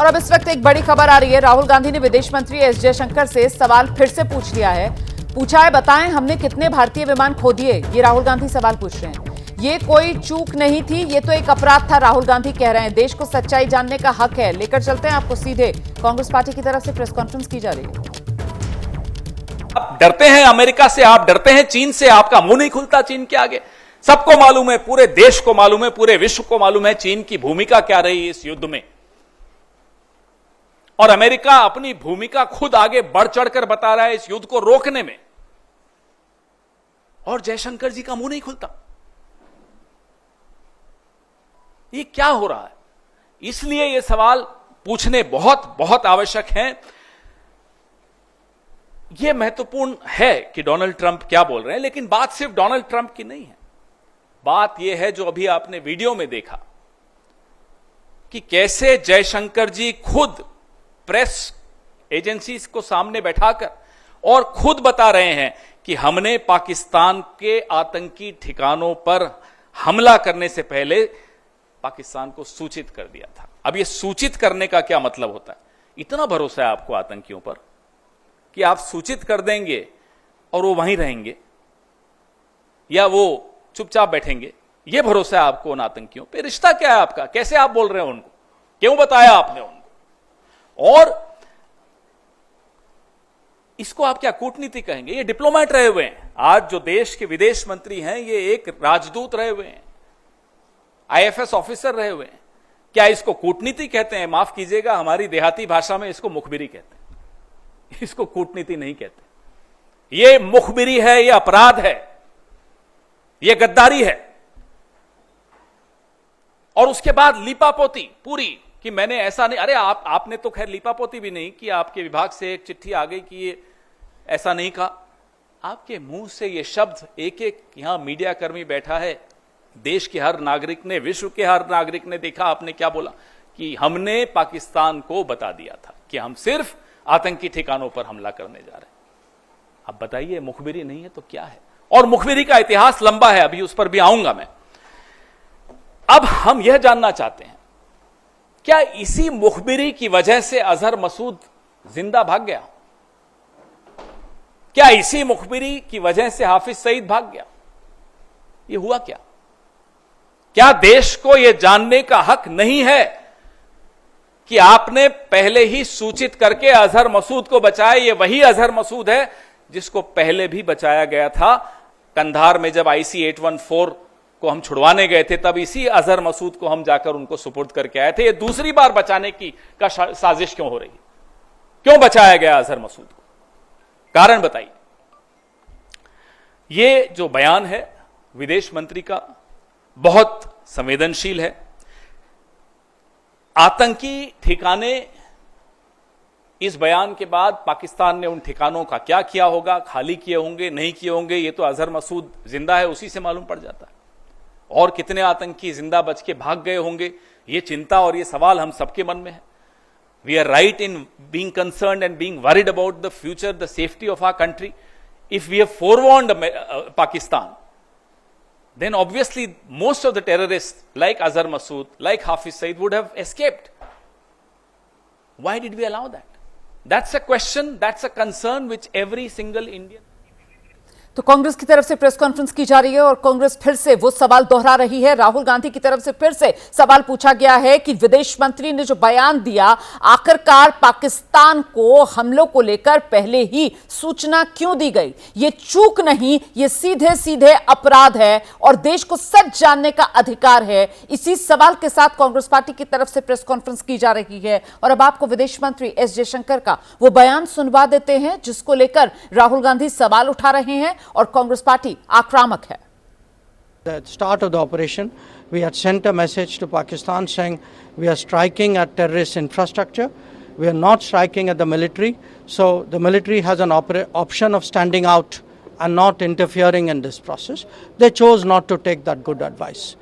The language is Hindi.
और अब इस वक्त एक बड़ी खबर आ रही है। राहुल गांधी ने विदेश मंत्री एस जयशंकर से सवाल फिर से पूछ लिया है। पूछा है, बताएं हमने कितने भारतीय विमान खो दिए। ये राहुल गांधी सवाल पूछ रहे हैं। ये कोई चूक नहीं थी, ये तो एक अपराध था, राहुल गांधी कह रहे हैं। देश को सच्चाई जानने का हक है। लेकर चलते हैं आपको सीधे कांग्रेस पार्टी की तरफ से प्रेस कॉन्फ्रेंस की जा रही है। आप डरते हैं अमेरिका से, आप डरते हैं चीन से, आपका मुंह नहीं खुलता चीन के आगे। सबको मालूम है, पूरे देश को मालूम है, पूरे विश्व को मालूम है चीन की भूमिका क्या रही इस युद्ध में। और अमेरिका अपनी भूमिका खुद आगे बढ़ चढ़कर बता रहा है इस युद्ध को रोकने में, और जयशंकर जी का मुंह नहीं खुलता। ये क्या हो रहा है? इसलिए ये सवाल पूछने बहुत बहुत आवश्यक हैं। यह महत्वपूर्ण है कि डोनाल्ड ट्रंप क्या बोल रहे हैं, लेकिन बात सिर्फ डोनाल्ड ट्रंप की नहीं है। बात यह है जो अभी आपने वीडियो में देखा कि कैसे जयशंकर जी खुद प्रेस एजेंसीज को सामने बैठाकर और खुद बता रहे हैं कि हमने पाकिस्तान के आतंकी ठिकानों पर हमला करने से पहले पाकिस्तान को सूचित कर दिया था। अब यह सूचित करने का क्या मतलब होता है? इतना भरोसा है आपको आतंकियों पर कि आप सूचित कर देंगे और वो वहीं रहेंगे या वो चुपचाप बैठेंगे? यह भरोसा है आपको उन आतंकियों पे? रिश्ता क्या है आपका? कैसे आप बोल रहे हैं उनको? क्यों बताया आपने उनको? और इसको आप क्या कूटनीति कहेंगे? ये डिप्लोमेट रहे हुए हैं। आज जो देश के विदेश मंत्री हैं ये एक राजदूत रहे हुए हैं, आईएफएस ऑफिसर रहे हुए हैं। क्या इसको कूटनीति कहते हैं? माफ कीजिएगा, हमारी देहाती भाषा में इसको मुखबिरी कहते हैं, इसको कूटनीति नहीं कहते। ये मुखबिरी है, ये अपराध है, ये गद्दारी है। और उसके बाद लीपापोती पूरी कि मैंने ऐसा नहीं। अरे आपने तो खैर लीपापोती भी नहीं कि आपके विभाग से एक चिट्ठी आ गई कि ये ऐसा नहीं कहा। आपके मुंह से ये शब्द एक एक यहां मीडिया कर्मी बैठा है, देश के हर नागरिक ने, विश्व के हर नागरिक ने देखा आपने क्या बोला कि हमने पाकिस्तान को बता दिया था कि हम सिर्फ आतंकी ठिकानों पर हमला करने जा रहे हैं। अब बताइए, मुखबिरी नहीं है तो क्या है? और मुखबिरी का इतिहास लंबा है, अभी उस पर भी आऊंगा मैं। अब हम यह जानना चाहते हैं, क्या इसी मुखबिरी की वजह से अजहर मसूद जिंदा भाग गया? क्या इसी मुखबिरी की वजह से हाफिज सईद भाग गया? यह हुआ क्या? क्या देश को यह जानने का हक नहीं है कि आपने पहले ही सूचित करके अजहर मसूद को बचाया? यह वही अजहर मसूद है जिसको पहले भी बचाया गया था। कंधार में जब IC 814 को हम छुड़वाने गए थे, तब इसी अजहर मसूद को हम जाकर उनको सुपुर्द करके आए थे। ये दूसरी बार बचाने की साजिश क्यों हो रही है? क्यों बचाया गया अजहर मसूद को? कारण बताइए। ये जो बयान है विदेश मंत्री का बहुत संवेदनशील है। आतंकी ठिकाने, इस बयान के बाद पाकिस्तान ने उन ठिकानों का क्या किया होगा, खाली किए होंगे, नहीं किए होंगे, ये तो अजहर मसूद जिंदा है उसी से मालूम पड़ जाता है। और कितने आतंकी जिंदा बच के भाग गए होंगे, ये चिंता और ये सवाल हम सबके मन में है। We are right in being concerned and being worried about the future, the safety of our country. If we have forewarned Pakistan, then obviously most of the terrorists like Azhar Masood, like Hafiz Saeed would have escaped. Why did we allow that? That's a question, that's a concern which every single Indian. तो कांग्रेस की तरफ से प्रेस कॉन्फ्रेंस की जा रही है और कांग्रेस फिर से वो सवाल दोहरा रही है। राहुल गांधी की तरफ से फिर से सवाल पूछा गया है कि विदेश मंत्री ने जो बयान दिया, आखिरकार पाकिस्तान को हमलों को लेकर पहले ही सूचना क्यों दी गई? ये चूक नहीं, ये सीधे सीधे अपराध है और देश को सच जानने का अधिकार है। इसी सवाल के साथ कांग्रेस पार्टी की तरफ से प्रेस कॉन्फ्रेंस की जा रही है। और अब आपको विदेश मंत्री एस जयशंकर का वो बयान सुनवा देते हैं जिसको लेकर राहुल गांधी सवाल उठा रहे हैं और कांग्रेस पार्टी आक्रामक है। At the start of the operation, we had sent a message to Pakistan saying we are striking at terrorist infrastructure. We are not striking at the military. So the military has an option of standing out and not interfering in this process. They chose not to take that good advice.